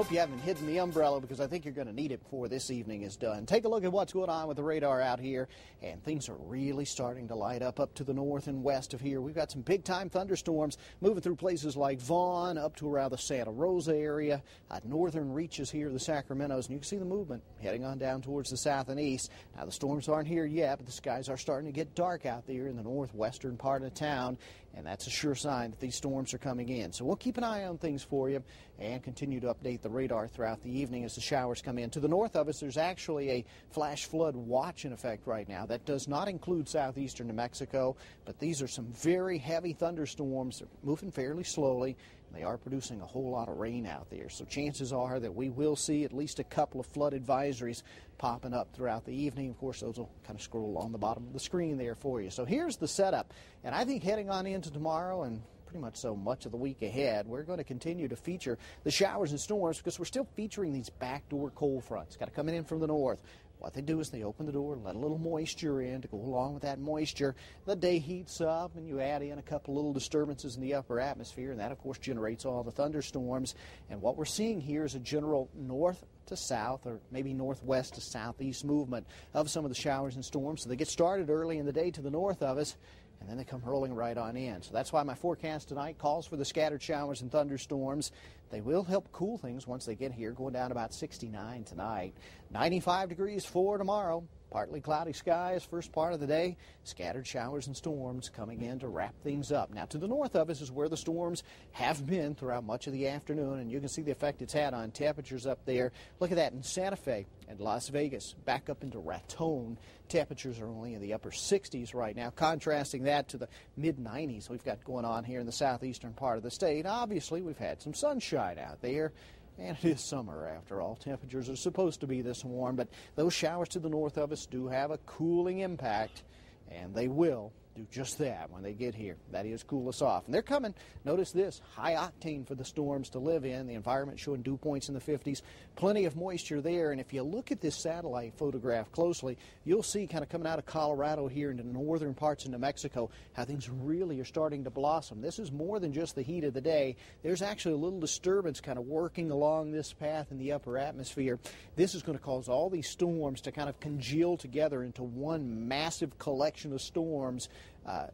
Hope you haven't hidden the umbrella, because I think you're going to need it before this evening is done. Take a look at what's going on with the radar out here, and things are really starting to light up to the north and west of here. We've got some big-time thunderstorms moving through places like Vaughn, up to around the Santa Rosa area, northern reaches here, the Sacramentos, and you can see the movement heading on down towards the south and east. Now, the storms aren't here yet, but the skies are starting to get dark out there in the northwestern part of town, and that's a sure sign that these storms are coming in. So we'll keep an eye on things for you and continue to update the radar throughout the evening as the showers come in. To the north of us, there's actually a flash flood watch in effect right now. That does not include southeastern New Mexico, but these are some very heavy thunderstorms. They're moving fairly slowly, and they are producing a whole lot of rain out there. So chances are that we will see at least a couple of flood advisories popping up throughout the evening. Of course, those will kind of scroll on the bottom of the screen there for you. So here's the setup, and I think heading on into tomorrow and pretty much so much of the week ahead, we're going to continue to feature the showers and storms because we're still featuring these backdoor cold fronts. Got to come in from the north. What they do is they open the door, let a little moisture in to go along with that moisture. The day heats up, and you add in a couple little disturbances in the upper atmosphere, and that, of course, generates all the thunderstorms. And what we're seeing here is a general north to south, or maybe northwest to southeast movement of some of the showers and storms. So they get started early in the day to the north of us, and then they come rolling right on in. So that's why my forecast tonight calls for the scattered showers and thunderstorms. They will help cool things once they get here, going down about 69 tonight. 95 degrees for tomorrow. Partly cloudy skies first part of the day. Scattered showers and storms coming in to wrap things up. Now, to the north of us is where the storms have been throughout much of the afternoon, and you can see the effect it's had on temperatures up there. Look at that in Santa Fe and Las Vegas. Back up into Raton, temperatures are only in the upper 60s right now, contrasting that to the mid-90s we've got going on here in the southeastern part of the state. Obviously, we've had some sunshine out there. And it is summer, after all. Temperatures are supposed to be this warm, but those showers to the north of us do have a cooling impact, and they will do just that when they get here. That is, cool us off. And they're coming. Notice this, high octane for the storms to live in. The environment showing dew points in the 50s. Plenty of moisture there. And if you look at this satellite photograph closely, you'll see kind of coming out of Colorado here into northern parts of New Mexico how things really are starting to blossom. This is more than just the heat of the day. There's actually a little disturbance kind of working along this path in the upper atmosphere. This is going to cause all these storms to kind of congeal together into one massive collection of storms.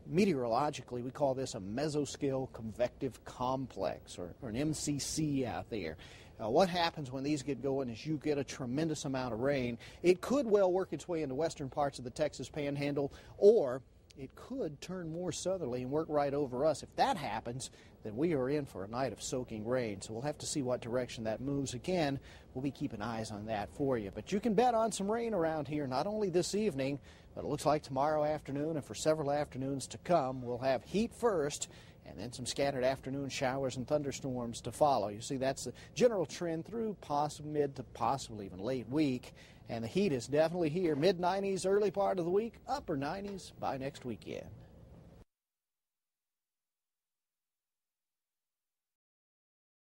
Meteorologically, we call this a mesoscale convective complex, or an MCC out there. What happens when these get going is you get a tremendous amount of rain. It could well work its way into western parts of the Texas Panhandle, or it could turn more southerly and work right over us. If that happens, then we are in for a night of soaking rain. So we'll have to see what direction that moves. Again, we'll be keeping eyes on that for you. But you can bet on some rain around here, not only this evening, but it looks like tomorrow afternoon and for several afternoons to come. We'll have heat first, and then some scattered afternoon showers and thunderstorms to follow. You see, that's the general trend through possibly mid to possibly even late week. And the heat is definitely here. Mid-90s early part of the week, upper 90s by next weekend.